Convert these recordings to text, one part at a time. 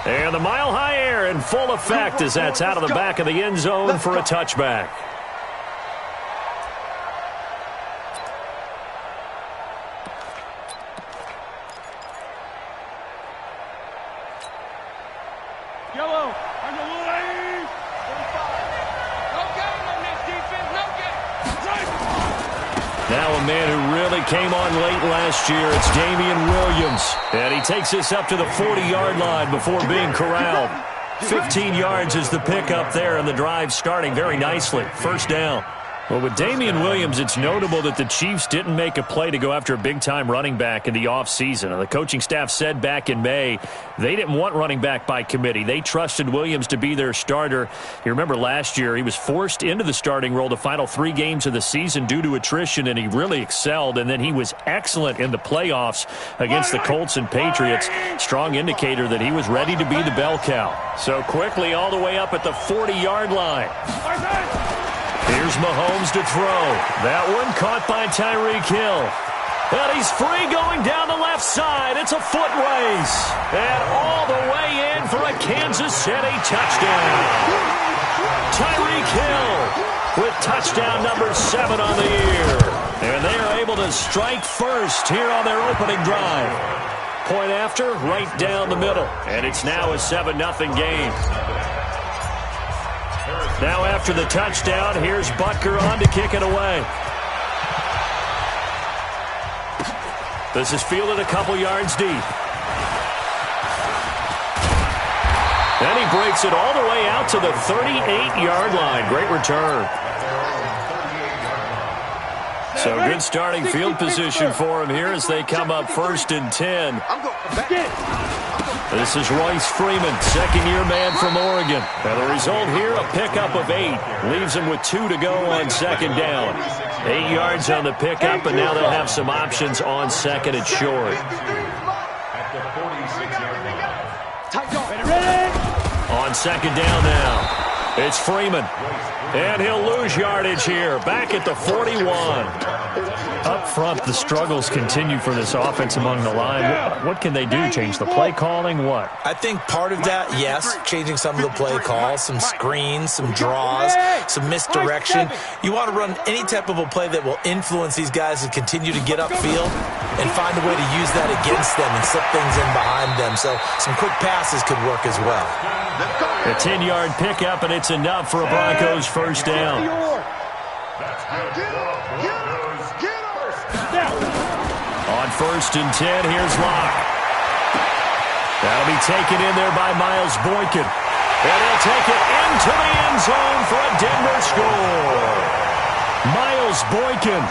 And the mile-high air in full effect as that's out of the back of the end zone for a touchback. Yellow, on the line. 45. No game on this defense, no game. Now a man who really came on late last year, it's Damian Williams. And he takes this up to the 40-yard line before being corralled. 15 yards is the pickup there, and the drive starting very nicely. First down. Well, with Damian Williams, it's notable that the Chiefs didn't make a play to go after a big-time running back in the offseason. The coaching staff said back in May they didn't want running back by committee. They trusted Williams to be their starter. You remember last year he was forced into the starting role the final 3 games of the season due to attrition, and he really excelled, and then he was excellent in the playoffs against the Colts and Patriots. Strong indicator that he was ready to be the bell cow. So quickly all the way up at the 40-yard line. Here's Mahomes to throw. That one caught by Tyreek Hill. And he's free going down the left side. It's a foot race. And all the way in for a Kansas City touchdown. Tyreek Hill with touchdown number 7 on the year. And they are able to strike first here on their opening drive. Point after, right down the middle. And it's now a 7-0 game. Now after the touchdown, here's Butker on to kick it away. This is fielded a couple yards deep. And he breaks it all the way out to the 38-yard line. Great return. So good starting field position for him here as they come up 1st and 10. This is Royce Freeman, second-year man from Oregon. And the result here, a pickup of 8. Leaves him with 2 to go on 2nd down. 8 yards on the pickup, and now they'll have some options on 2nd and short. On 2nd down now. It's Freeman. And he'll lose yardage here. Back at the 41. Up front, the struggles continue for this offense among the line. What can they do? Change the play calling? What? I think part of that, yes, changing some of the play calls, some screens, some draws, some misdirection. You want to run any type of a play that will influence these guys to continue to get upfield and find a way to use that against them and slip things in behind them. So some quick passes could work as well. A 10-yard pickup, and it's enough for a Broncos first down. On 1st and 10, here's Locke. That'll be taken in there by Miles Boykin. And he'll take it into the end zone for a Denver score. Miles Boykin,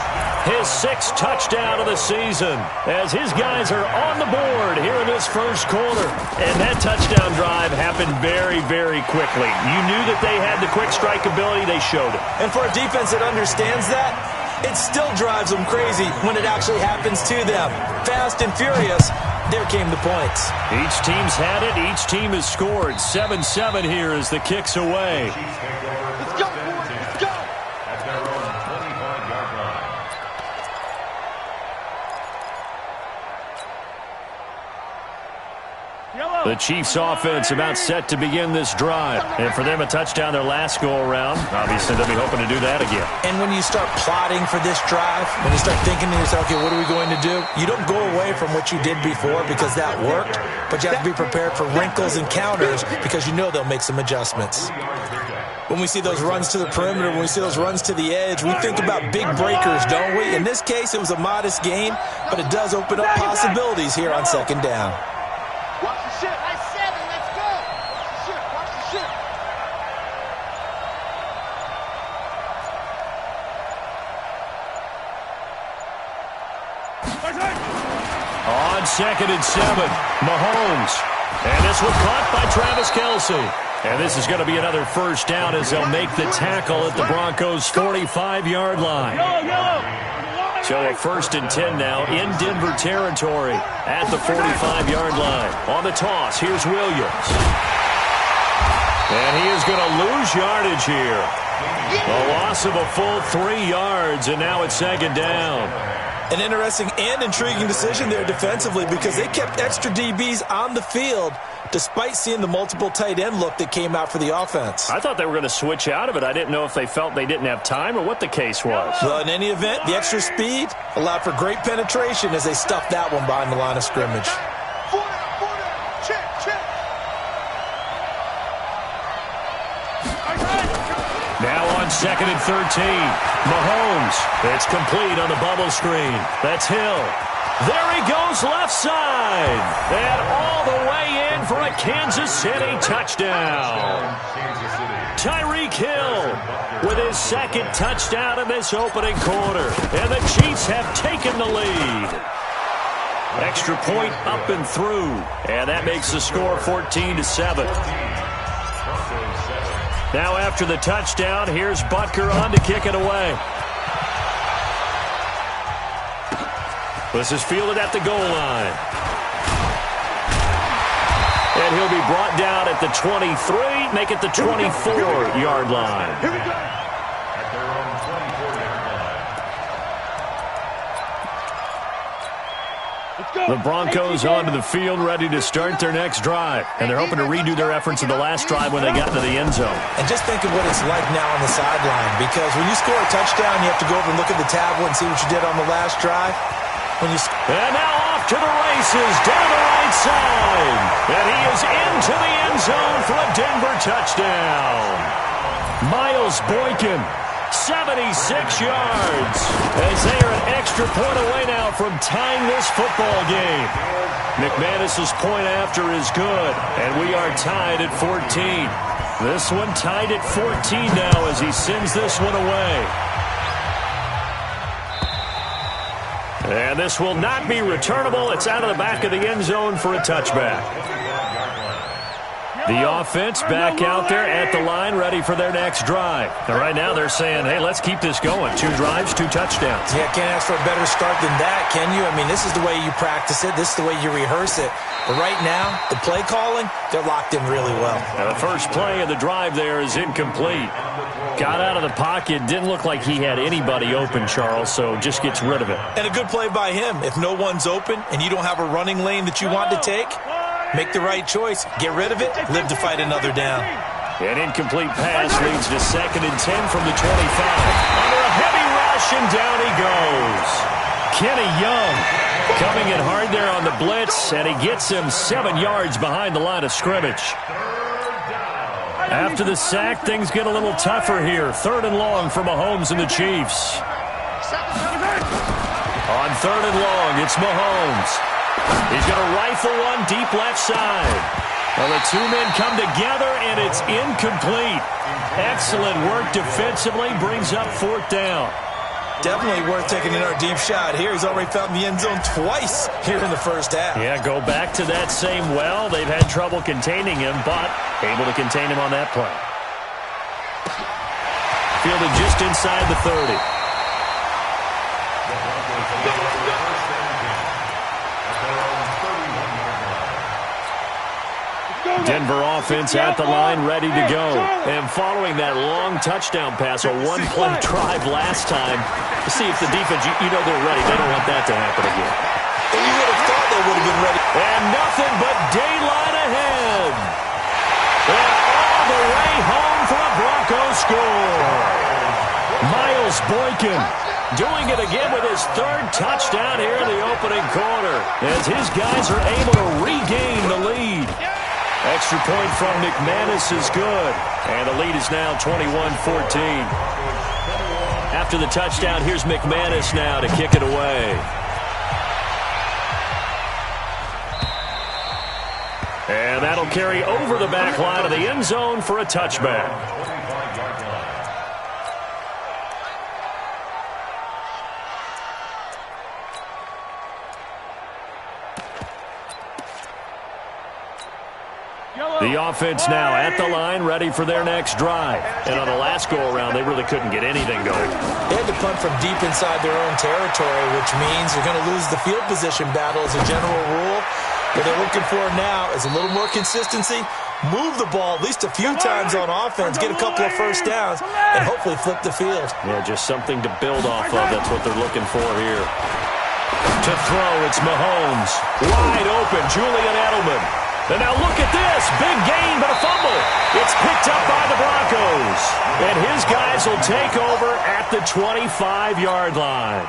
his 6th touchdown of the season, as his guys are on the board here in this first quarter. And that touchdown drive happened very, very quickly. You knew that they had the quick strike ability. They showed it. And for a defense that understands that, it still drives them crazy when it actually happens to them. Fast and furious, there came the points. Each team's had it. Each team has scored. 7-7 here as the kick's away. Let's go, boys. Let's go. At their own 25-yard line. The Chiefs offense about set to begin this drive. And for them, a touchdown their last go-around. Obviously, they'll be hoping to do that again. And when you start plotting for this drive, when you start thinking to yourself, okay, what are we going to do? You don't go away from what you did before because that worked, but you have to be prepared for wrinkles and counters because you know they'll make some adjustments. When we see those runs to the perimeter, when we see those runs to the edge, we think about big breakers, don't we? In this case, it was a modest game, but it does open up possibilities here on 2nd down. Watch the shit. Nice 7. Let's go. Watch the shit. Watch the shit. On 2nd and 7, Mahomes. And this one caught by Travis Kelce. And this is going to be another first down as they'll make the tackle at the Broncos' 45-yard line. So a 1st and 10 now in Denver territory at the 45-yard line. On the toss, here's Williams. And he is going to lose yardage here. A loss of a full 3 yards, and now it's 2nd down. An interesting and intriguing decision there defensively because they kept extra DBs on the field despite seeing the multiple tight end look that came out for the offense. I thought they were going to switch out of it. I didn't know if they felt they didn't have time or what the case was. Well, in any event, the extra speed allowed for great penetration as they stuffed that one behind the line of scrimmage. Now on 2nd and 13. Mahomes. It's complete on the bubble screen. That's Hill. There he goes left side. And all the way in for a Kansas City touchdown. Tyreek Hill with his second touchdown in this opening quarter. And the Chiefs have taken the lead. Extra point up and through. And that makes the score 14-7. Now after the touchdown, here's Butker on to kick it away. This is fielded at the goal line. And he'll be brought down at the 23, make it the 24-yard line. Here we go. At their own 24-yard line. Let's go. The Broncos onto the field ready to start their next drive. And they're hoping to redo their efforts in the last drive when they got into the end zone. And just think of what it's like now on the sideline because when you score a touchdown, you have to go over and look at the tablet and see what you did on the last drive. And now off to the races down the right side. And he is into the end zone for a Denver touchdown. Miles Boykin, 76 yards. As they are an extra point away now from tying this football game. McManus's point after is good. And we are tied at 14. This one tied at 14 now as he sends this one away. And this will not be returnable. It's out of the back of the end zone for a touchback. The offense back out there at the line, ready for their next drive. And right now they're saying, hey, let's keep this going. 2 drives, 2 touchdowns. Yeah, can't ask for a better start than that, can you? I mean, this is the way you practice it. This is the way you rehearse it. But right now, the play calling, they're locked in really well. Now the first play of the drive there is incomplete. Got out of the pocket. Didn't look like he had anybody open, Charles, so just gets rid of it. And a good play by him. If no one's open and you don't have a running lane that you want to take, make the right choice. Get rid of it. Live to fight another down. An incomplete pass leads to 2nd and 10 from the 25. Under a heavy rush, and down he goes. Kenny Young coming in hard there on the blitz, and he gets him 7 yards behind the line of scrimmage. After the sack, things get a little tougher here. 3rd and long for Mahomes and the Chiefs. On 3rd and long, it's Mahomes. He's going to rifle one deep left side. Well, the 2 men come together, and it's incomplete. Excellent work defensively, brings up 4th down. Definitely worth taking in our deep shot here. He's already found the end zone twice here in the first half. Yeah, go back to that same well. They've had trouble containing him, but able to contain him on that play. Fielded just inside the 30. Denver offense at the line, ready to go. And following that long touchdown pass, a one-play drive last time, to see if the defense, you know they're ready. They don't want that to happen again. And you would have thought they would have been ready. And nothing but daylight ahead. And all the way home for a Broncos score. Miles Boykin doing it again with his 3rd touchdown here in the opening quarter, as his guys are able to regain the lead. Extra point from McManus is good. And the lead is now 21-14. After the touchdown, here's McManus now to kick it away. And that'll carry over the back line of the end zone for a touchback. The offense now at the line, ready for their next drive. And on the last go-around, they really couldn't get anything going. They had to punt from deep inside their own territory, which means they're going to lose the field position battle as a general rule. What they're looking for now is a little more consistency, move the ball at least a few times on offense, get a couple of first downs, and hopefully flip the field. Yeah, just something to build off of. That's what they're looking for here. To throw, it's Mahomes. Wide open, Julian Edelman. And now look at this. Big gain, but a fumble. It's picked up by the Broncos. And his guys will take over at the 25-yard line.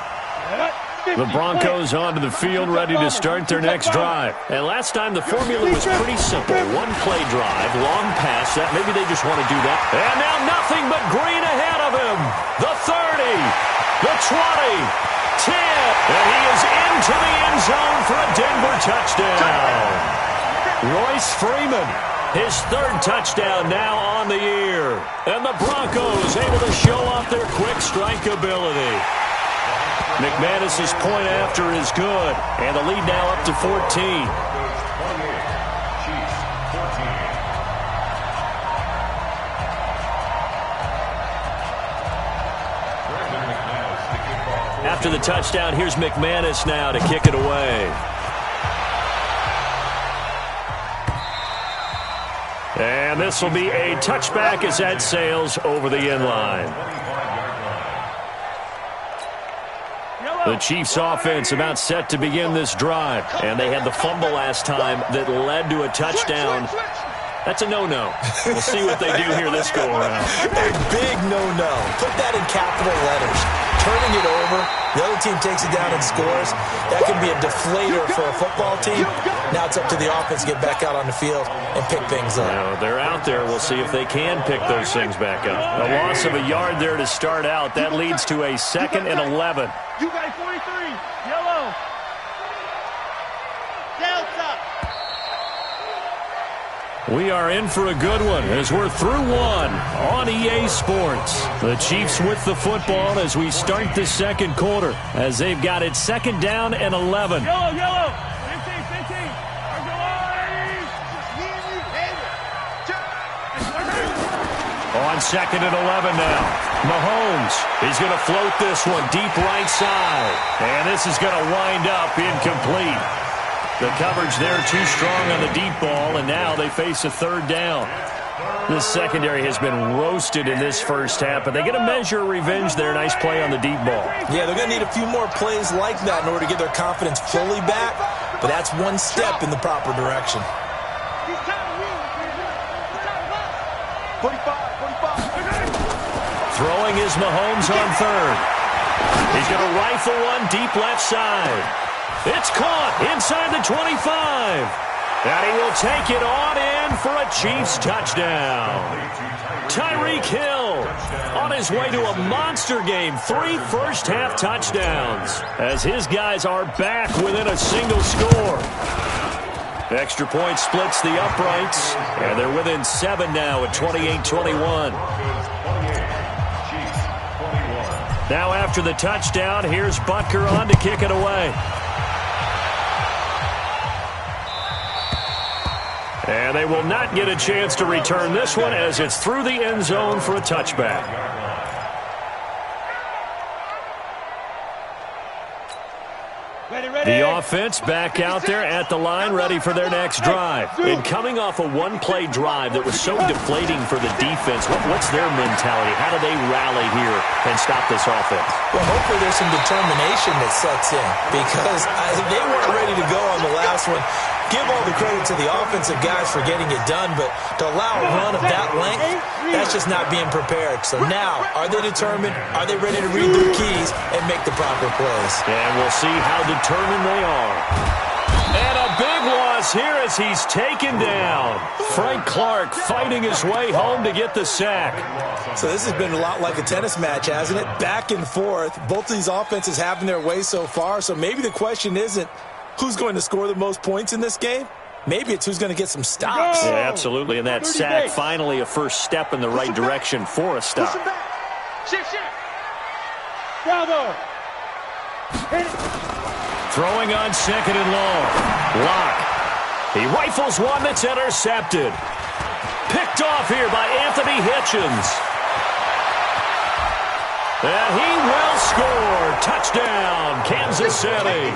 The Broncos onto the field, ready to start their next drive. And last time, the formula was pretty simple. One play drive, long pass. Maybe they just want to do that. And now nothing but green ahead of him. The 30, the 20, 10. And he is into the end zone for a Denver touchdown. Royce Freeman, his third touchdown now on the year. And the Broncos able to show off their quick strike ability. McManus's point after is good, and the lead now up to 14. After the touchdown, here's McManus now to kick it away. And this will be a touchback as that sails over the end line. The Chiefs' offense about set to begin this drive. And they had the fumble last time that led to a touchdown. That's a no-no. We'll see what they do here this go-around. A big no-no. Put that in capital letters. Turning it over, the other team takes it down and scores. That can be a deflator for a football team. Now it's up to the offense to get back out on the field and pick things up. Now, they're out there. We'll see if they can pick those things back up. A loss of a yard there to start out. That leads to a 2nd and 11. You got 43. Yellow. Delta. We are in for a good one as we're through one on EA Sports. The Chiefs with the football as we start the second quarter as they've got it 2nd down and 11. Yellow, yellow. 15. On 2nd and 11 now. Mahomes, he's going to float this one deep right side. And this is going to wind up incomplete. The coverage there too strong on the deep ball, and now they face a 3rd down. This secondary has been roasted in this first half, but they get a measure of revenge there. Nice play on the deep ball. Yeah, they're going to need a few more plays like that in order to get their confidence fully back, but that's one step in the proper direction. 45. Throwing is Mahomes on 3rd. He's going to rifle one deep left side. It's caught inside the 25. And he will take it on in for a Chiefs touchdown. Tyreek Hill on his way to a monster game. 3 first-half touchdowns as his guys are back within a single score. Extra point splits the uprights, and they're within 7 now at 28-21. Now after the touchdown, here's Butker on to kick it away. And they will not get a chance to return this one as it's through the end zone for a touchback. The offense back out there at the line, ready for their next drive. And coming off a one-play drive that was so deflating for the defense, what's their mentality? How do they rally here and stop this offense? Well, hopefully there's some determination that sets in because they weren't ready to go on the last one. Give all the credit to the offensive guys for getting it done, but to allow a run of that length, that's just not being prepared. So now, are they determined? Are they ready to read their keys and make the proper plays? And we'll see how determined they are. And a big loss here as he's taken down. Frank Clark fighting his way home to get the sack. So this has been a lot like a tennis match, hasn't it? Back and forth. Both of these offenses having their way so far, so maybe the question isn't who's going to score the most points in this game? Maybe it's who's going to get some stops. Yeah, absolutely. And that sack, finally a first step in the right direction for a stop. Shift. Bravo. Throwing on 2nd and long. Lock. He rifles one that's intercepted. Picked off here by Anthony Hitchens. And he will score. Touchdown, Kansas City.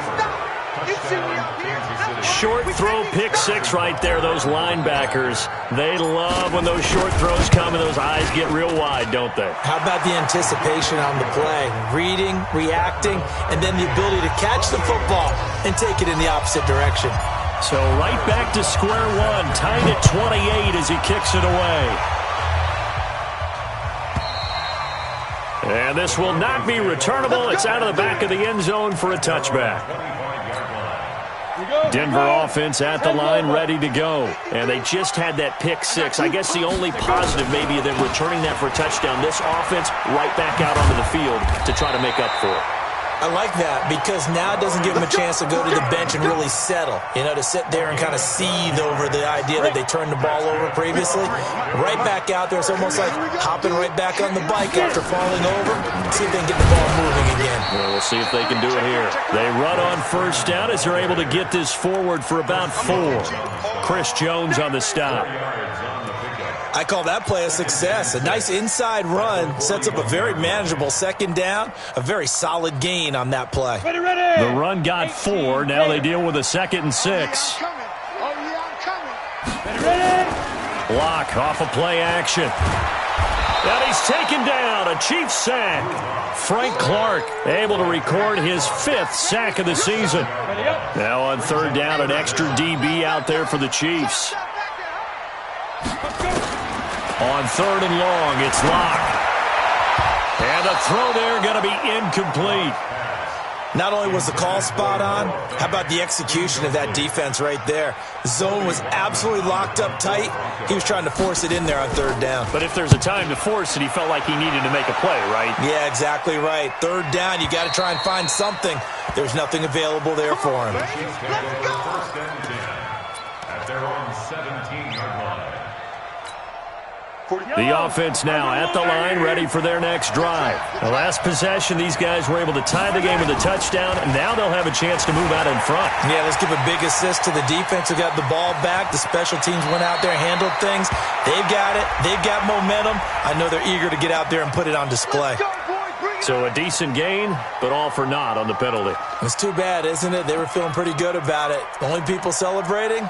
Short throw, pick six right there, those linebackers. They love when those short throws come and those eyes get real wide, don't they? How about the anticipation on the play? Reading, reacting, and then the ability to catch the football and take it in the opposite direction. So right back to square one, tied at 28 as he kicks it away. And this will not be returnable. It's out of the back of the end zone for a touchback. Denver offense at the line, ready to go. And they just had that pick six. I guess the only positive maybe of them returning that for a touchdown. This offense right back out onto the field to try to make up for it. I like that because now it doesn't give them a chance to go to the bench and really settle, to sit there and kind of seethe over the idea that they turned the ball over previously. Right back out there. It's almost like hopping right back on the bike after falling over. See if they can get the ball moving again. Well, we'll see if they can do it here. They run on first down as they're able to get this forward for about 4. Chris Jones on the stop. I call that play a success. A nice inside run sets up a very manageable second down, a very solid gain on that play. The run got 4. Now they deal with a 2nd and 6. Block off of play action. And he's taken down. A Chiefs sack. Frank Clark able to record his 5th sack of the season. Now on third down, an extra DB out there for the Chiefs. On third and long, it's Locke. And the throw there going to be incomplete. Not only was the call spot on, how about the execution of that defense right there? The zone was absolutely locked up tight. He was trying to force it in there on third down. But if there's a time to force it, he felt like he needed to make a play, right? Yeah, exactly right. Third down, you got to try and find something. There's nothing available there for him. Chiefs get their first and 10 at their own 17-yard line. The offense now at the line, ready for their next drive. The last possession, these guys were able to tie the game with a touchdown, and now they'll have a chance to move out in front. Yeah, let's give a big assist to the defense who got the ball back. The special teams went out there, handled things. They've got it. They've got momentum. I know they're eager to get out there and put it on display. So a decent gain, but all for naught on the penalty. It's too bad, isn't it? They were feeling pretty good about it. The only people celebrating,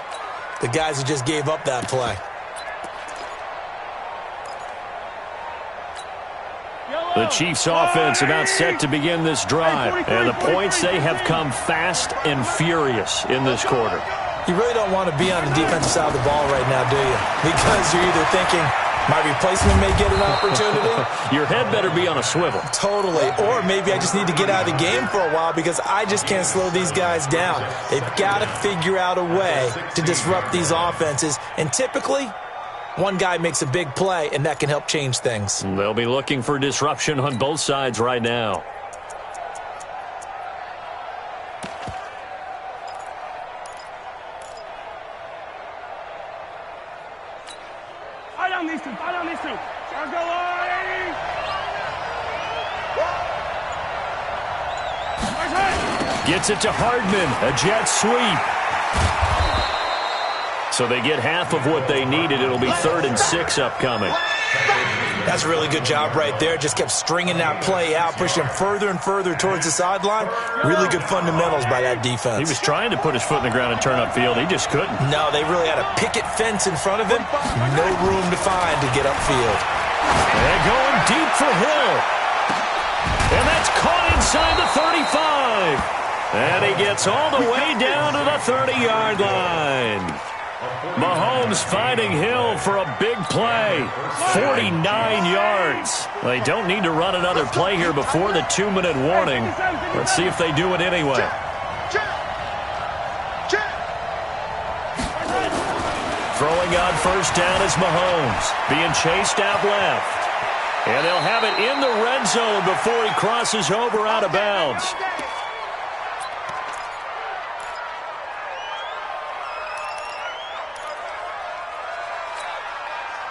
the guys who just gave up that play. The Chiefs offense about set to begin this drive. And the points, they have come fast and furious in this quarter. You really don't want to be on the defensive side of the ball right now, do you? Because you're either thinking, my replacement may get an opportunity. Your head better be on a swivel. Totally. Or maybe I just need to get out of the game for a while because I just can't slow these guys down. They've got to figure out a way to disrupt these offenses. And typically, one guy makes a big play, and that can help change things. They'll be looking for disruption on both sides right now. Fight on these two. Fight on these two. Gets it to Hardman. A jet sweep. So they get half of what they needed. It'll be 3rd and 6 upcoming. That's a really good job right there. Just kept stringing that play out, pushing him further and further towards the sideline. Really good fundamentals by that defense. He was trying to put his foot in the ground and turn upfield. He just couldn't. No, they really had a picket fence in front of him. No room to find to get upfield. And going deep for Hill. And that's caught inside the 35. And he gets all the way down to the 30-yard line. Mahomes finding Hill for a big play. 49 yards. They don't need to run another play here before the 2-minute warning. Let's see if they do it anyway. Throwing on first down is Mahomes. Being chased out left. And they'll have it in the red zone before he crosses over out of bounds.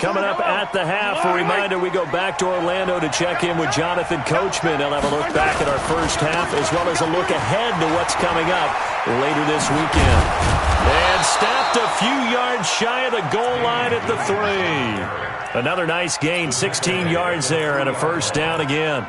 Coming up at the half, a reminder, we go back to Orlando to check in with Jonathan Coachman. He'll have a look back at our first half as well as a look ahead to what's coming up later this weekend. And And stopped a few yards shy of the goal line at the 3. Another nice gain, 16 yards there, and a first down again.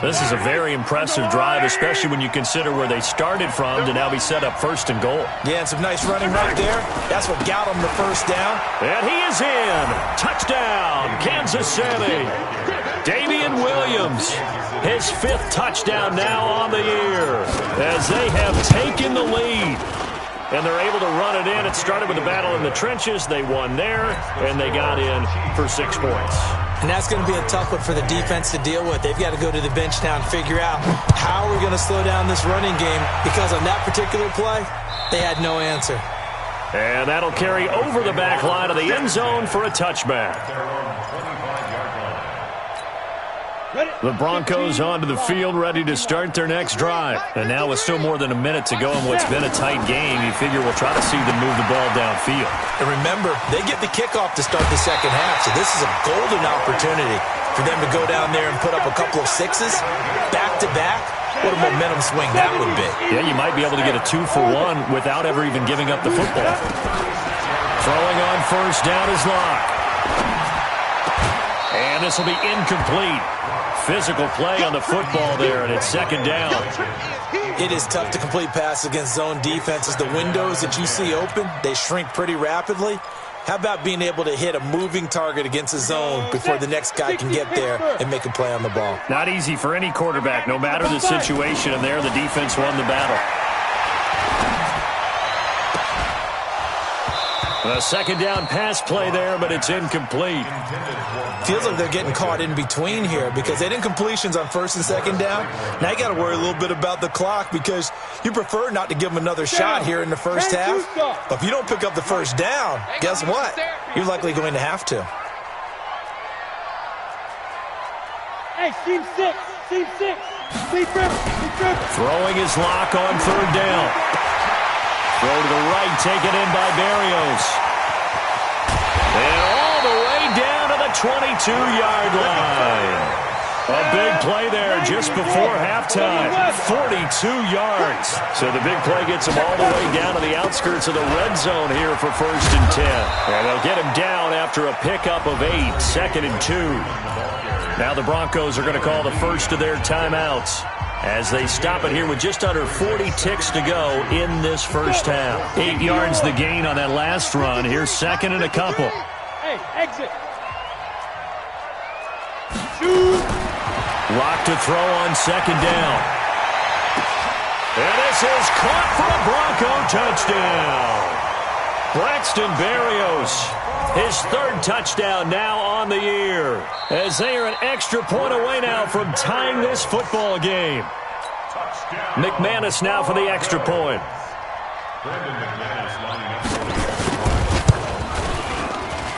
This is a very impressive drive, especially when you consider where they started from to now be set up first and goal. Yeah, and some nice running right there. That's what got them the first down. And he is in. Touchdown, Kansas City. Damian Williams, his 5th touchdown now on the year as they have taken the lead. And they're able to run it in. It started with a battle in the trenches. They won there, and they got in for 6 points. And that's going to be a tough one for the defense to deal with. They've got to go to the bench now and figure out how we're going to slow down this running game, because on that particular play, they had no answer. And that'll carry over the back line of the end zone for a touchback. The Broncos onto the field, ready to start their next drive. And now with still more than a minute to go in what's been a tight game, you figure we'll try to see them move the ball downfield. And remember, they get the kickoff to start the second half, so this is a golden opportunity for them to go down there and put up a couple of 6s back-to-back. What a momentum swing that would be. Yeah, you might be able to get a 2-for-1 without ever even giving up the football. Throwing on first down is Locke. And this will be incomplete. Physical play on the football there, and it's second down. It is tough to complete passes against zone defenses. The windows that you see open, they shrink pretty rapidly. How about being able to hit a moving target against a zone before the next guy can get there and make a play on the ball? Not easy for any quarterback, no matter the situation, and there the defense won the battle. A second down pass play there, but it's incomplete. Feels like they're getting caught in between here because they didn't completions on first and second down. Now you got to worry a little bit about the clock because you prefer not to give them another shot here in the first half. But if you don't pick up the first down, guess what? You're likely going to have to. Hey, team 6, team 6. Throwing his Lock on third down. Throw to the right, taken in by Berrios. And all the way down to the 22-yard line. A big play there just before halftime. 42 yards. So the big play gets them all the way down to the outskirts of the red zone here for first and 10. And they'll get him down after a pickup of 8, second and 2. Now the Broncos are going to call the first of their timeouts as they stop it here with just under 40 ticks to go in this first half. 8 yards the gain on that last run. Here's second and a couple. Hey, exit. Lock to throw on second down. And this is caught for a Bronco touchdown. Braxton Berrios, his 3rd touchdown now on the year, as they are an extra point away now from tying this football game. McManus now for the extra point.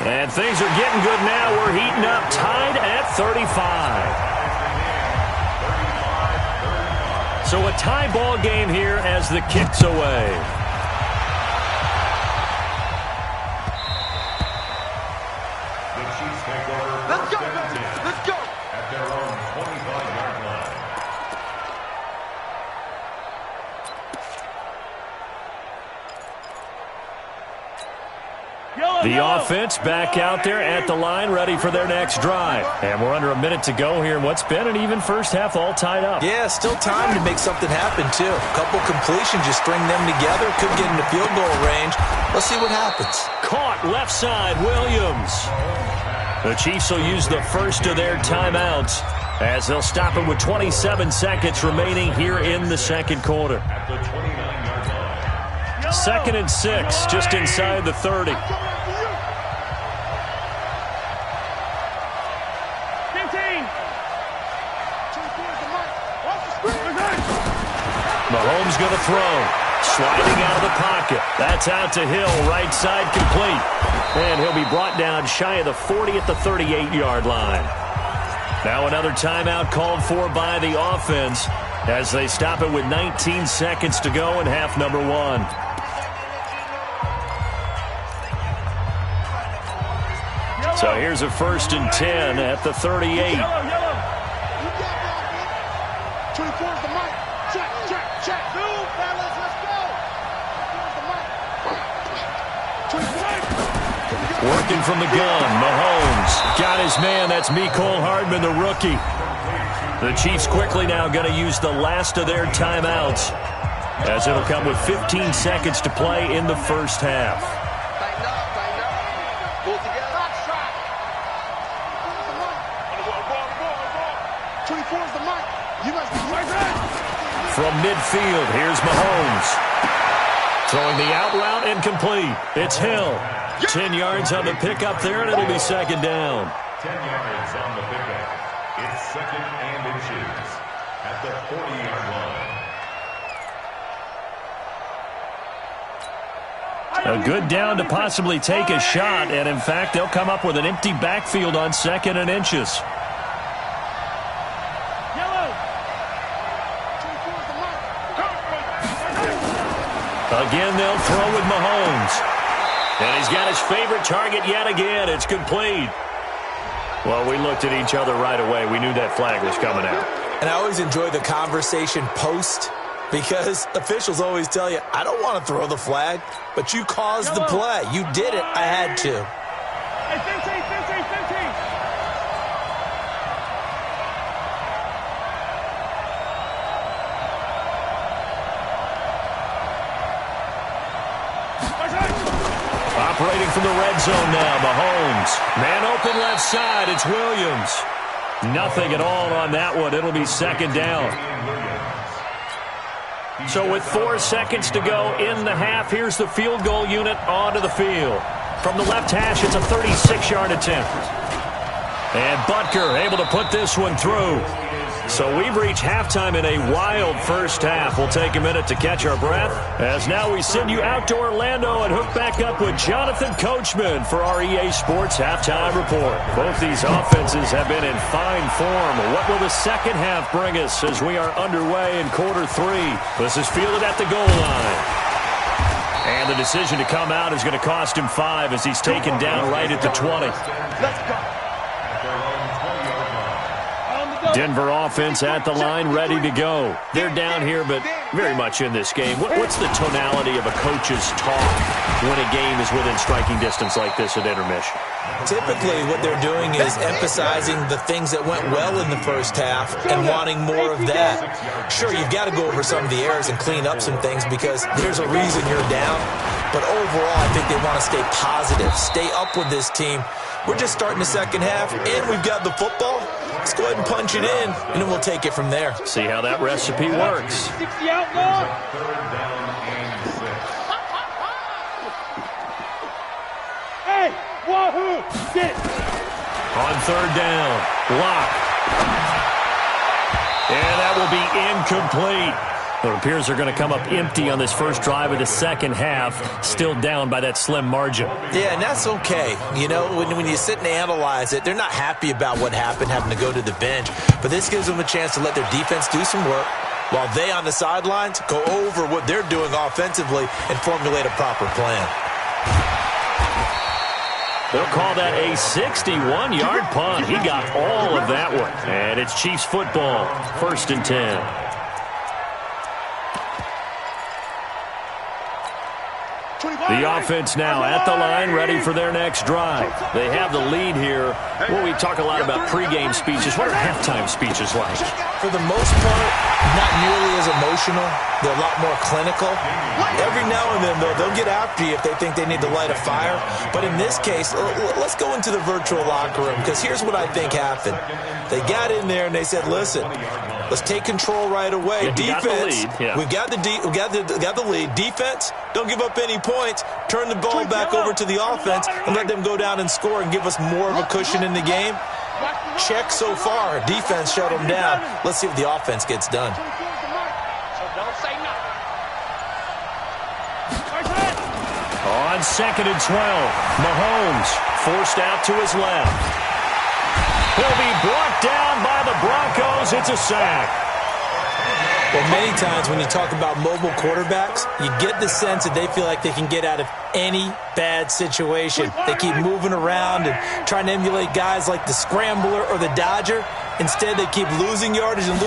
And things are getting good now. We're heating up, tied at 35. So a tie ball game here as the kick's away. Let's go. At their own 25-yard line. The offense back out there at the line, ready for their next drive. And we're under a minute to go here in what's been an even first half, all tied up. Yeah, still time to make something happen, too. A couple completions, you string them together, could get into field goal range. Let's see what happens. Caught left side, Williams. The Chiefs will use the first of their timeouts as they'll stop it with 27 seconds remaining here in the second quarter. At the 29-yard line. Second and 6, just inside the 30. Mahomes going to throw. Sliding out of the pocket. That's out to Hill, right side complete. And he'll be brought down shy of the 40 at the 38-yard line. Now another timeout called for by the offense as they stop it with 19 seconds to go in half number 1. So here's a first and 10 at the 38. Yellow. 24's the mic. Check. Move, fellas. Let's go. 24's the mic. Working from the gun, Mahomes got his man. That's Mecole Hardman, the rookie. The Chiefs quickly now going to use the last of their timeouts, as it'll come with 15 seconds to play in the first half. From midfield, here's Mahomes. Throwing the out route incomplete. It's Hill. 10 yards on the pickup there, and it'll be second down. 10 yards on the pickup. It's second and inches at the 40-yard line. A good down to possibly take a shot, and in fact, they'll come up with an empty backfield on second and inches. Again, they'll throw with Mahomes. And he's got his favorite target yet again. It's complete. Well, we looked at each other right away. We knew that flag was coming out. And I always enjoy the conversation post, because officials always tell you, I don't want to throw the flag, but you caused the play. You did it. I had to. Hey, 15. Operating from the red zone now, Mahomes. Man open left side, it's Williams. Nothing at all on that one. It'll be second down. So with 4 seconds to go in the half, here's the field goal unit onto the field. From the left hash, it's a 36-yard attempt. And Butker able to put this one through. So we've reached halftime in a wild first half. We'll take a minute to catch our breath, as now we send you out to Orlando and hook back up with Jonathan Coachman for our EA Sports Halftime Report. Both these offenses have been in fine form. What will the second half bring us as we are underway in quarter 3? This is fielded at the goal line. And the decision to come out is going to cost him 5 as he's taken down right at the 20. Let's go. Denver offense at the line, ready to go. They're down here, but very much in this game. What's the tonality of a coach's talk when a game is within striking distance like this at intermission? Typically, what they're doing is emphasizing the things that went well in the first half and wanting more of that. Sure, you've got to go over some of the errors and clean up some things because there's a reason you're down. But overall, I think they want to stay positive, stay up with this team. We're just starting the second half, and we've got the football. Let's go ahead and punch it in, and then we'll take it from there. See how that recipe works. 60 outlaw. Hey, wahoo! Get. On third down, Lock. And that will be incomplete. It appears they're going to come up empty on this first drive of the second half, still down by that slim margin. Yeah, and that's okay. You know, when you sit and analyze it, they're not happy about what happened, having to go to the bench. But this gives them a chance to let their defense do some work while they on the sidelines go over what they're doing offensively and formulate a proper plan. They'll call that a 61-yard punt. He got all of that one. And it's Chiefs football, 1st and 10. The offense now at the line, ready for their next drive. They have the lead here. Well, we talk a lot about pregame speeches. What are halftime speeches like? For the most part, not nearly as emotional. They're a lot more clinical. Every now and then, though, they'll get after you if they think they need to light a fire. But in this case, let's go into the virtual locker room, because here's what I think happened. They got in there and they said, listen, let's take control right away. Defense, we've got the lead. Defense, don't give up any points. Turn the ball back over to the offense and let them go down and score and give us more of a cushion in the game. Check so far. Defense shut them down. Let's see if the offense gets done. On 2nd and 12, Mahomes forced out to his left. He'll be brought down by the Broncos. It's a sack. Well, many times when you talk about mobile quarterbacks, you get the sense that they feel like they can get out of any bad situation. They keep moving around and trying to emulate guys like the Scrambler or the Dodger. Instead, they keep losing yardage and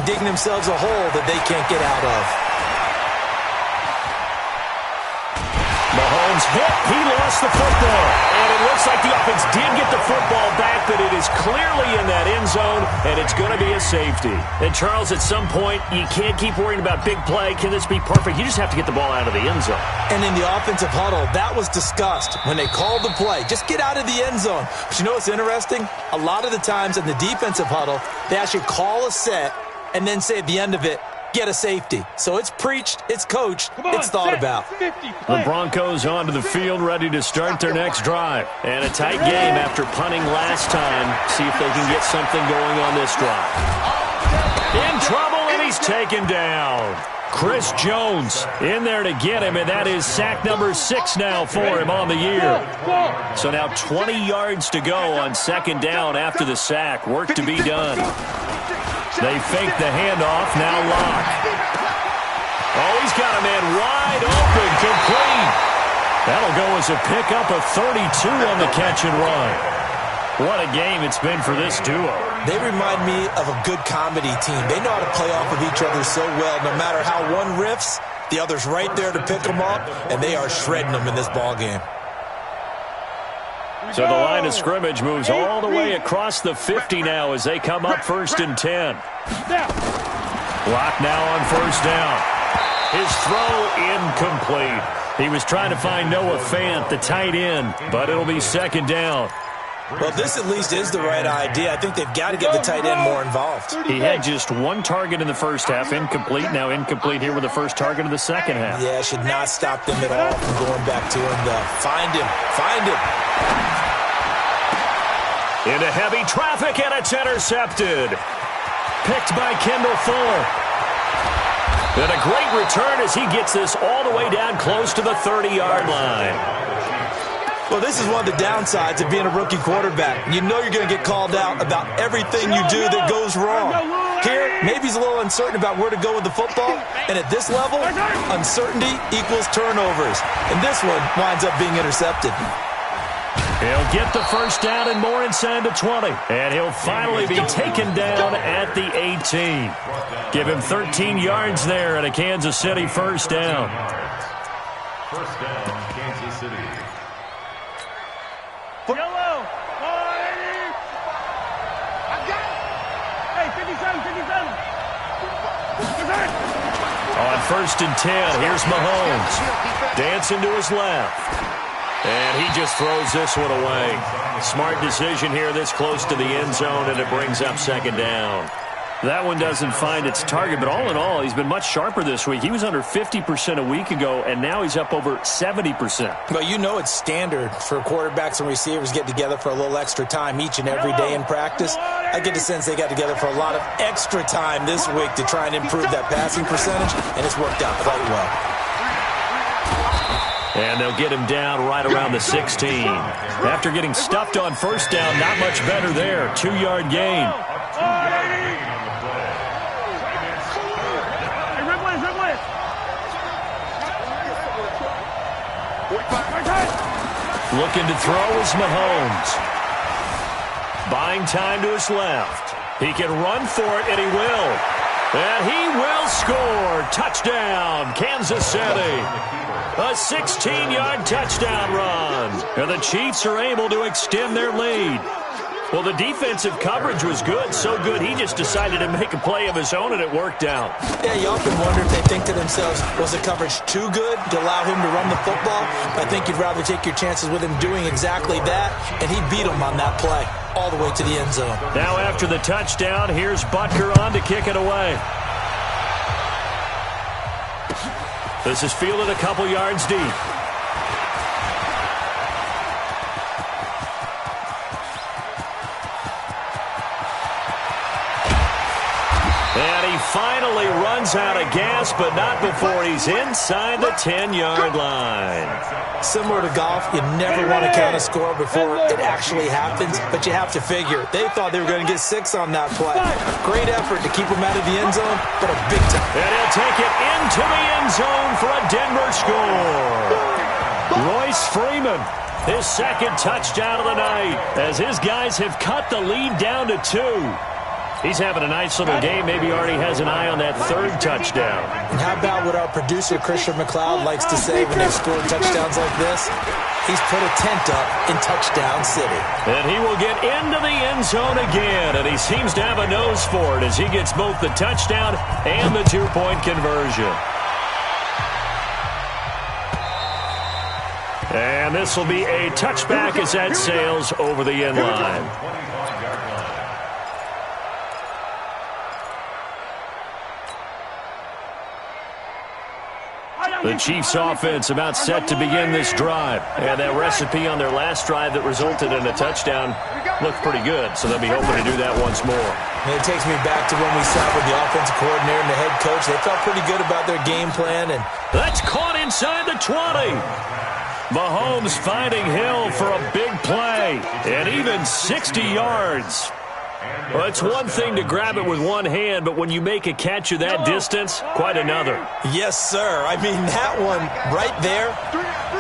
digging themselves a hole that they can't get out of. Mahomes Jones hit. He lost the football. And it looks like the offense did get the football back, but it is clearly in that end zone, and it's going to be a safety. And, Charles, at some point, you can't keep worrying about big play. Can this be perfect? You just have to get the ball out of the end zone. And in the offensive huddle, that was discussed when they called the play. Just get out of the end zone. But you know what's interesting? A lot of the times in the defensive huddle, they actually call a set and then say at the end of it, get a safety. So it's preached, it's coached, it's thought about. The Broncos onto the field, ready to start their next drive. And a tight game after punting last time. See if they can get something going on this drive. In trouble, and he's taken down. Chris Jones in there to get him, and that is sack number 6 now for him on the year. So now 20 yards to go on second down after the sack. Work to be done. They fake the handoff, now Locke. Oh, he's got a man wide open, complete. That'll go as a pickup of 32 on the catch and run. What a game it's been for this duo. They remind me of a good comedy team. They know how to play off of each other so well. No matter how one riffs, the other's right there to pick them up, and they are shredding them in this ball game. So the line of scrimmage moves all the way across the 50 now as they come up 1st and 10. Locke now on first down. His throw incomplete. He was trying to find Noah Fant, the tight end, but it'll be second down. Well, this at least is the right idea. I think they've got to get the tight end more involved. He had just one target in the first half, incomplete. Now incomplete here with the first target of the second half. Yeah, should not stop them at all from going back to him, though. Find him. Find him. Into heavy traffic, and it's intercepted. Picked by Kendall Fuller. And a great return as he gets this all the way down close to the 30-yard line. Well, this is one of the downsides of being a rookie quarterback. You know you're going to get called out about everything you do that goes wrong. Here, maybe he's a little uncertain about where to go with the football. And at this level, uncertainty equals turnovers. And this one winds up being intercepted. He'll get the first down and more inside the 20. And he'll finally be taken down at the 18. Give him 13 yards there at a Kansas City first down. First down, Kansas City. Yellow. I got it. Hey, 57. On 1st and 10, here's Mahomes. Dancing to his left. And he just throws this one away. Smart decision here this close to the end zone, and it brings up second down. That one doesn't find its target, but all in all, he's been much sharper this week. He was under 50% a week ago, and now he's up over 70%. Well, you know it's standard for quarterbacks and receivers to get together for a little extra time each and every day in practice. I get the sense they got together for a lot of extra time this week to try and improve that passing percentage, and it's worked out quite well. And they'll get him down right around the 16. After getting stuffed on first down, not much better there. 2-yard gain. Looking to throw is Mahomes. Buying time to his left. He can run for it, and he will. And he will score. Touchdown, Kansas City. A 16-yard touchdown run. And the Chiefs are able to extend their lead. Well, the defensive coverage was good, so good he just decided to make a play of his own, and it worked out. Yeah, you often wonder if they think to themselves, was the coverage too good to allow him to run the football? I think you'd rather take your chances with him doing exactly that, and he beat him on that play all the way to the end zone. Now after the touchdown, here's Butker on to kick it away. This is fielded a couple yards deep. And he finally runs out of gas, but not before he's inside the 10-yard line. Similar to golf, you never want to count a score before it actually happens, but you have to figure. They thought they were going to get 6 on that play. Great effort to keep him out of the end zone, but a big time. And he'll take it into the end zone for a Denver score. Royce Freeman, his second touchdown of the night, as his guys have cut the lead down to 2. He's having a nice little game. Maybe already has an eye on that third touchdown. And how about what our producer, Christian McLeod, likes to say when they score touchdowns like this? He's put a tent up in Touchdown City. And he will get into the end zone again, and he seems to have a nose for it as he gets both the touchdown and the two-point conversion. And this will be a touchback as that sails over the end line. The Chiefs offense about set to begin this drive. And that recipe on their last drive that resulted in a touchdown looked pretty good, so they'll be hoping to do that once more. And it takes me back to when we sat with the offensive coordinator and the head coach. They felt pretty good about their game plan. And that's caught inside the 20. Mahomes finding Hill for a big play, and even 60 yards. Well, it's one thing to grab it with one hand, but when you make a catch of that distance, quite another. Yes, sir. I mean, that one right there,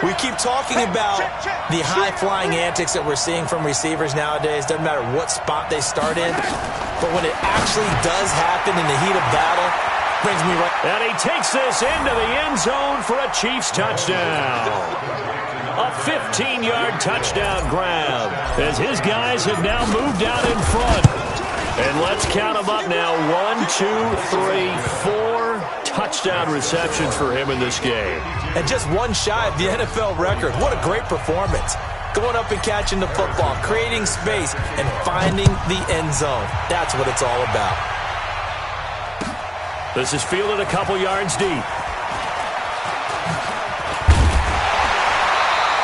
we keep talking about the high-flying antics that we're seeing from receivers nowadays. Doesn't matter what spot they start in, but when it actually does happen in the heat of battle, brings me right. And he takes this into the end zone for a Chiefs touchdown. A 15-yard touchdown grab as his guys have now moved out in front. And let's count them up now. 1, 2, 3, 4 touchdown receptions for him in this game. And just one shy of the NFL record. What a great performance. Going up and catching the football, creating space, and finding the end zone. That's what it's all about. This is fielded a couple yards deep.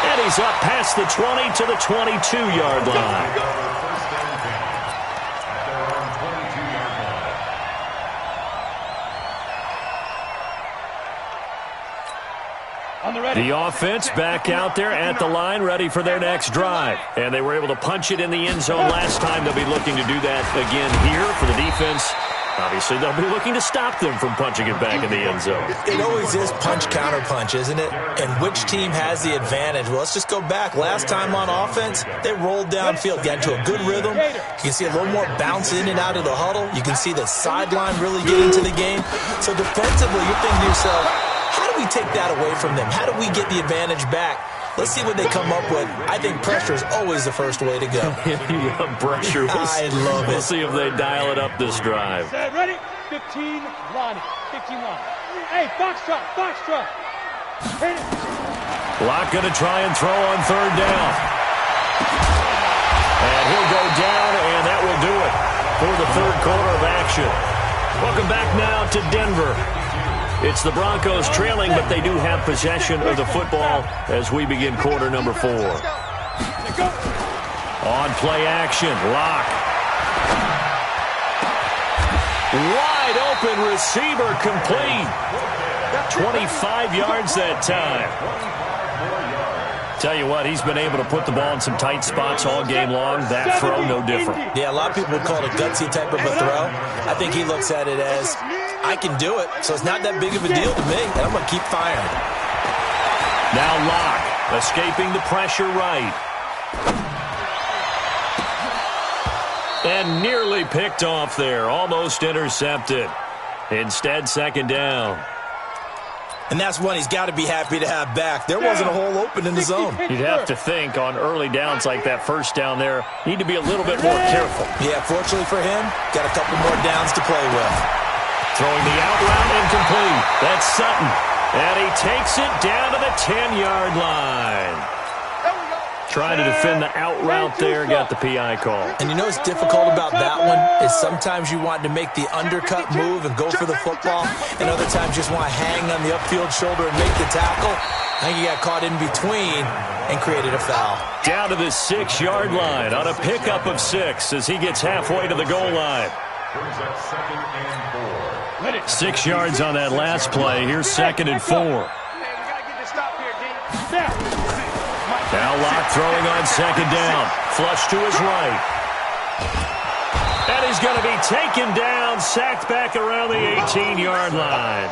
And he's up past the 20 to the 22-yard line. The offense back out there at the line, ready for their next drive. And they were able to punch it in the end zone last time. They'll be looking to do that again here for the defense. Obviously, they'll be looking to stop them from punching it back in the end zone. It always is punch-counter-punch, isn't it? And which team has the advantage? Well, let's just go back. Last time on offense, they rolled downfield, got into a good rhythm. You can see a little more bounce in and out of the huddle. You can see the sideline really get into the game. So defensively, you're thinking to yourself, how do we take that away from them? How do we get the advantage back? Let's see what they come up with. I think pressure is always the first way to go. Yeah, pressure. I love it. We'll see if they dial it up this drive. Ready? 15 line. 15 line. Hey, box truck. Hit it. Locke going to try and throw on third down. And he'll go down, and that will do it for the third quarter of action. Welcome back now to Denver. It's the Broncos trailing, but they do have possession of the football as we begin quarter number 4. On play action, Locke. Wide open receiver complete. 25 yards that time. Tell you what, he's been able to put the ball in some tight spots all game long. That throw, no different. Yeah, a lot of people would call it a gutsy type of a throw. I think he looks at it as, I can do it, so it's not that big of a deal to me, and I'm going to keep firing. Now Locke, escaping the pressure right. And nearly picked off there, almost intercepted. Instead, second down. And that's one he's got to be happy to have back. There wasn't a hole open in the zone. You'd have to think on early downs like that first down there, need to be a little bit more careful. Yeah, fortunately for him, got a couple more downs to play with. Throwing the out route incomplete. That's Sutton. And he takes it down to the 10-yard line. Trying to defend the out route there, got the PI call. And you know what's difficult about that one is sometimes you want to make the undercut move and go for the football, and other times you just want to hang on the upfield shoulder and make the tackle. I think he got caught in between and created a foul. Down to the 6-yard line on a pickup of 6 as he gets halfway to the goal line. 6 yards on that last play. Here's 2nd and 4. Now Locke throwing on 2nd down. Flush to his right. And he's going to be taken down, sacked back around the 18-yard line.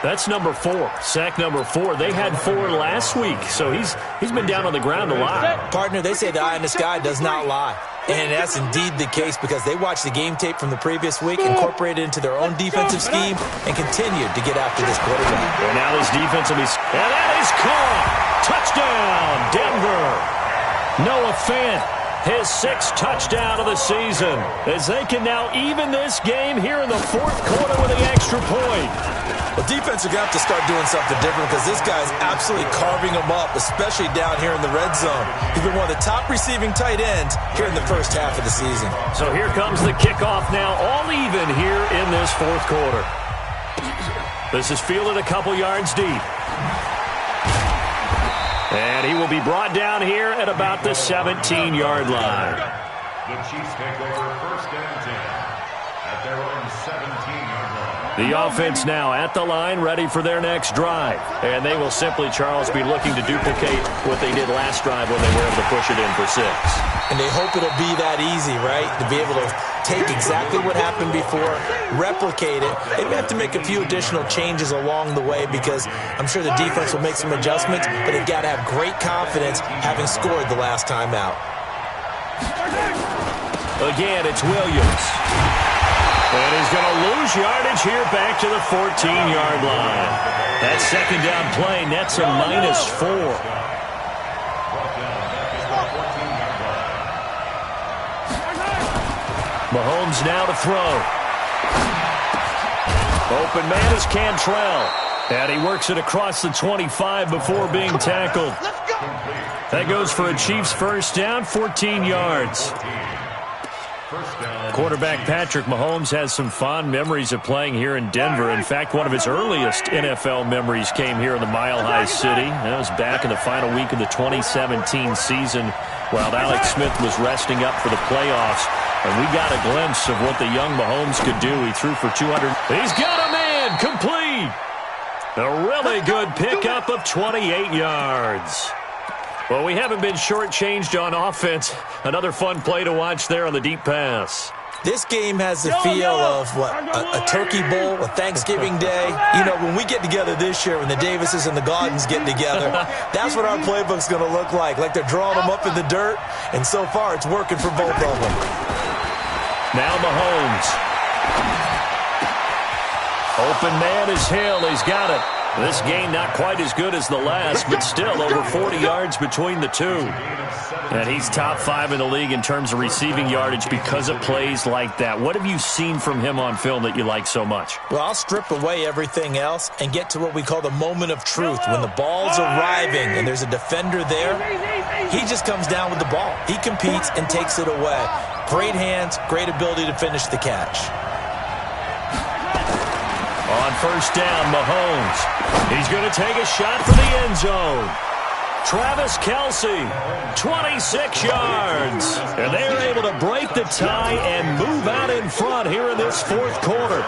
That's number 4. Sack number 4. They had 4 last week, so he's been down on the ground a lot. Partner, they say the eye in the sky does not lie. And that's indeed the case because they watched the game tape from the previous week, incorporated it into their own defensive scheme, and continued to get after this quarterback. And now this defense will be... And that is caught! Touchdown, Denver! Noah Fant, his 6th touchdown of the season, as they can now even this game here in the 4th quarter with the extra point. Well, defense are going to have to start doing something different because this guy's absolutely carving them up, especially down here in the red zone. He's been one of the top receiving tight ends here in the first half of the season. So here comes the kickoff now, all even here in this 4th quarter. This is fielded a couple yards deep. And he will be brought down here at about the 17-yard line. The Chiefs take over 1st and 10 at their own 17-yard line. The offense now at the line, ready for their next drive. And they will simply, Charles, be looking to duplicate what they did last drive when they were able to push it in for 6. And they hope it'll be that easy, right? To be able to take exactly what happened before, replicate it. They may have to make a few additional changes along the way because I'm sure the defense will make some adjustments, but they've got to have great confidence having scored the last time out. Again, it's Williams. And he's going to lose yardage here back to the 14-yard line. That 2nd down play nets a -4. Mahomes now to throw. Open man is Cantrell. And he works it across the 25 before being tackled. That goes for a Chiefs 1st down, 14 yards. Quarterback Patrick Mahomes has some fond memories of playing here in Denver. In fact, one of his earliest NFL memories came here in the Mile High City. That was back in the final week of the 2017 season while Alex Smith was resting up for the playoffs. And we got a glimpse of what the young Mahomes could do. He threw for 200. He's got a man complete. A really good pickup of 28 yards. Well, we haven't been shortchanged on offense. Another fun play to watch there on the deep pass. This game has the feel of, a turkey bowl, a Thanksgiving day. You know, when we get together this year, when the Davises and the Gaudens get together, that's what our playbook's going to look like. Like they're drawing them up in the dirt, and so far it's working for both of them. Now Mahomes. Open man is Hill. He's got it. This game not quite as good as the last, but still over 40 yards between the two. And he's top 5 in the league in terms of receiving yardage because of plays like that. What have you seen from him on film that you like so much? Well, I'll strip away everything else and get to what we call the moment of truth. When the ball's arriving and there's a defender there, he just comes down with the ball. He competes and takes it away. Great hands, great ability to finish the catch. On 1st down, Mahomes. He's going to take a shot for the end zone. Travis Kelce, 26 yards. And they are able to break the tie and move out in front here in this 4th quarter.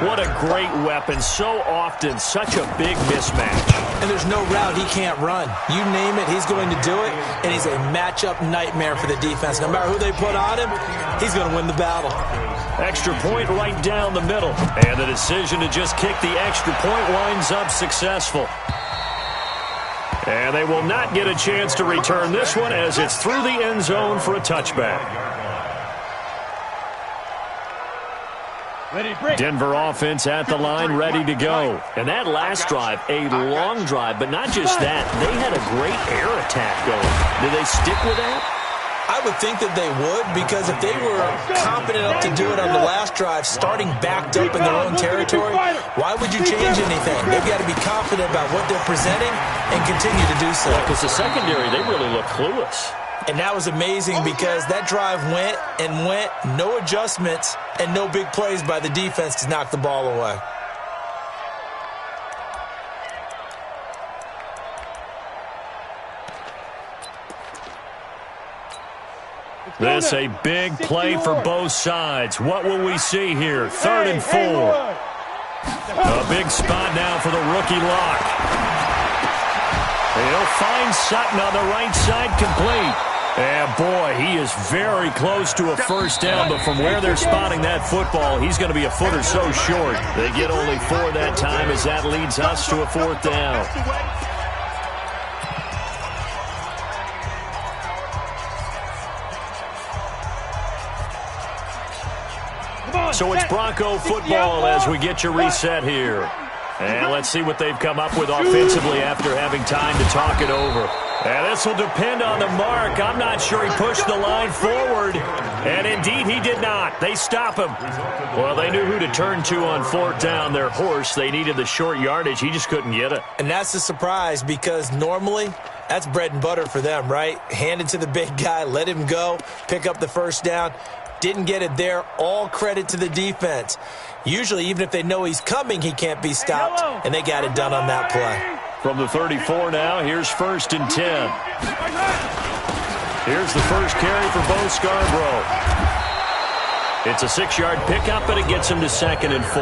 What a great weapon. So often, such a big mismatch. And there's no route he can't run. You name it, he's going to do it. And he's a matchup nightmare for the defense. No matter who they put on him, he's going to win the battle. Extra point right down the middle. And the decision to just kick the extra point winds up successful. And they will not get a chance to return this one as it's through the end zone for a touchback. Denver offense at the line, ready to go. And that last drive, a long drive, but not just that. They had a great air attack going. Did they stick with that? I would think that they would, because if they were confident enough to do it on the last drive, starting backed up in their own territory, why would you change anything? They've got to be confident about what they're presenting and continue to do so. Because the secondary, they really look clueless. And that was amazing because that drive went and went, no adjustments, and no big plays by the defense to knock the ball away. This a big play for both sides. What will we see here? 3rd and 4. A big spot now for the rookie lock. He'll find Sutton on the right side, complete. And boy, he is very close to a 1st down, but from where they're spotting that football, he's going to be a foot or so short. They get only 4 that time as that leads us to a 4th down. So it's Bronco football as we get your reset here. And let's see what they've come up with offensively after having time to talk it over. And this will depend on the mark. I'm not sure he pushed the line forward. And indeed, he did not. They stop him. Well, they knew who to turn to on fourth down. Their horse, they needed the short yardage. He just couldn't get it. And that's a surprise because normally that's bread and butter for them, right? Hand it to the big guy, let him go, pick up the first down. Didn't get it there. All credit to the defense. Usually, even if they know he's coming, he can't be stopped, and they got it done on that play. From the 34 now, here's 1st and 10. Here's the first carry for Bo Scarborough. It's a 6-yard pickup, and it gets him to 2nd and 4.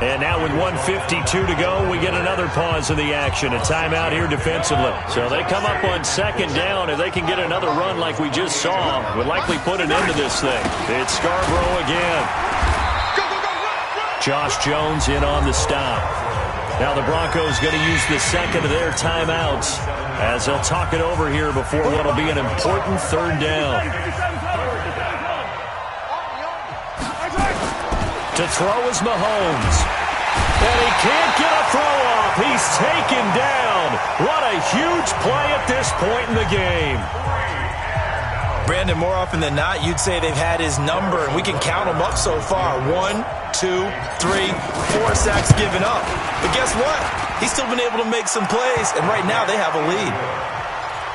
And now with 1:52 to go, we get another pause in the action. A timeout here defensively. So they come up on 2nd down, and they can get another run like we just saw. Would likely put an end to this thing. It's Scarborough again. Josh Jones in on the stop. Now the Broncos going to use the second of their timeouts as they'll talk it over here before what will be an important 3rd down. To throw is Mahomes. And he can't get a throw off. He's taken down. What a huge play at this point in the game. Brandon, more often than not, you'd say they've had his number, and we can count them up so far. 1, 2, 3, 4 sacks given up. But guess what? He's still been able to make some plays, and right now they have a lead.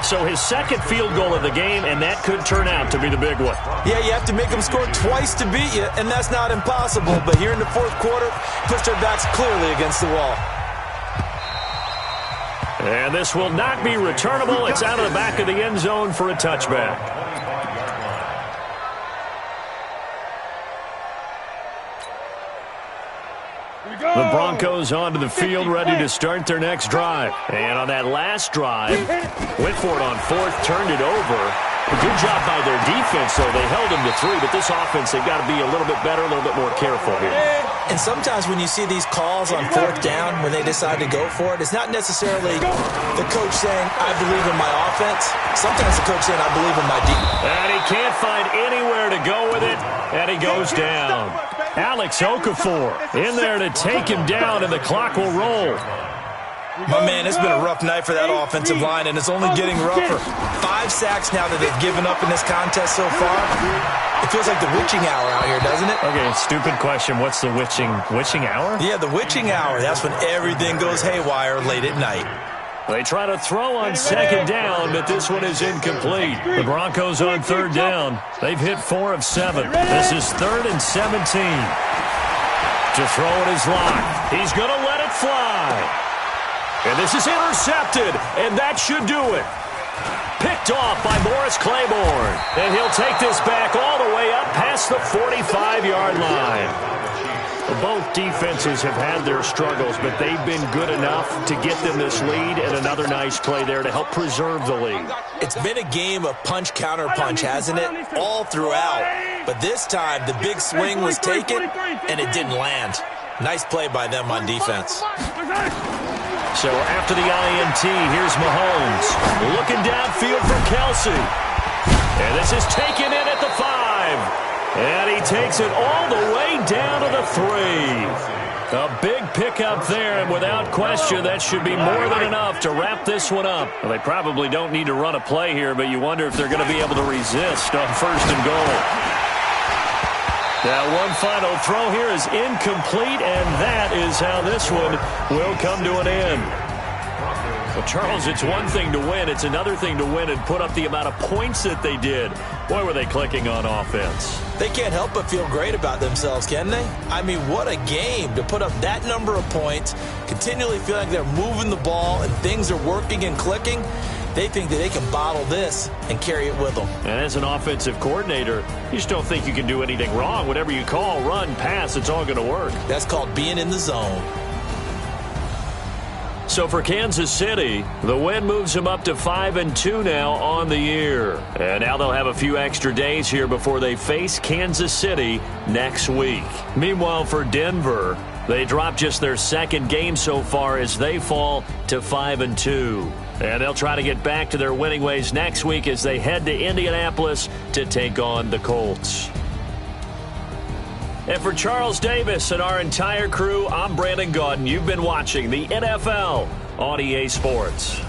So his 2nd field goal of the game, and that could turn out to be the big one. Yeah, you have to make them score twice to beat you, and that's not impossible. But here in the 4th quarter, pushed their backs clearly against the wall. And this will not be returnable. It's out of the back of the end zone for a touchback. The Broncos onto the field, ready to start their next drive. And on that last drive, went for it on 4th, turned it over. A good job by their defense, though. They held them to 3, but this offense, they've got to be a little bit better, a little bit more careful here. And sometimes when you see these calls on 4th down, when they decide to go for it, it's not necessarily the coach saying, I believe in my offense. Sometimes the coach saying, I believe in my defense. And he can't find anywhere to go with it, and he goes down. Alex Okafor in there to take him down, and the clock will roll. My man, it's been a rough night for that offensive line, and it's only getting rougher. 5 sacks now that they've given up in this contest so far. It feels like the witching hour out here, doesn't it? Okay, stupid question. What's the witching hour? Yeah, the witching hour. That's when everything goes haywire late at night. They try to throw on 2nd down, but this one is incomplete. The Broncos on 3rd down. They've hit 4 of 7. This is 3rd and 17. To throw it is locked. He's going to let it fly. And this is intercepted, and that should do it. Picked off by Morris Claiborne. And he'll take this back all the way up past the 45-yard line. Both defenses have had their struggles, but they've been good enough to get them this lead, and another nice play there to help preserve the lead. It's been a game of punch-counter-punch, hasn't it? All throughout. But this time, the big swing was taken, and it didn't land. Nice play by them on defense. So after the INT, here's Mahomes. Looking downfield for Kelsey. And this is taken in at the 5. And he takes it all the way down to the 3. A big pickup there, and without question, that should be more than enough to wrap this one up. Well, they probably don't need to run a play here, but you wonder if they're going to be able to resist on 1st and goal. Now, one final throw here is incomplete, and that is how this one will come to an end. Well, Charles, it's one thing to win. It's another thing to win and put up the amount of points that they did. Boy, were they clicking on offense. They can't help but feel great about themselves, can they? I mean, what a game to put up that number of points, continually feel like they're moving the ball and things are working and clicking. They think that they can bottle this and carry it with them. And as an offensive coordinator, you just don't think you can do anything wrong. Whatever you call, run, pass, it's all going to work. That's called being in the zone. So for Kansas City, the win moves them up to 5-2 now on the year. And now they'll have a few extra days here before they face Kansas City next week. Meanwhile, for Denver, they drop just their 2nd game so far as they fall to 5-2. And they'll try to get back to their winning ways next week as they head to Indianapolis to take on the Colts. And for Charles Davis and our entire crew, I'm Brandon Gaudin. You've been watching the NFL on EA Sports.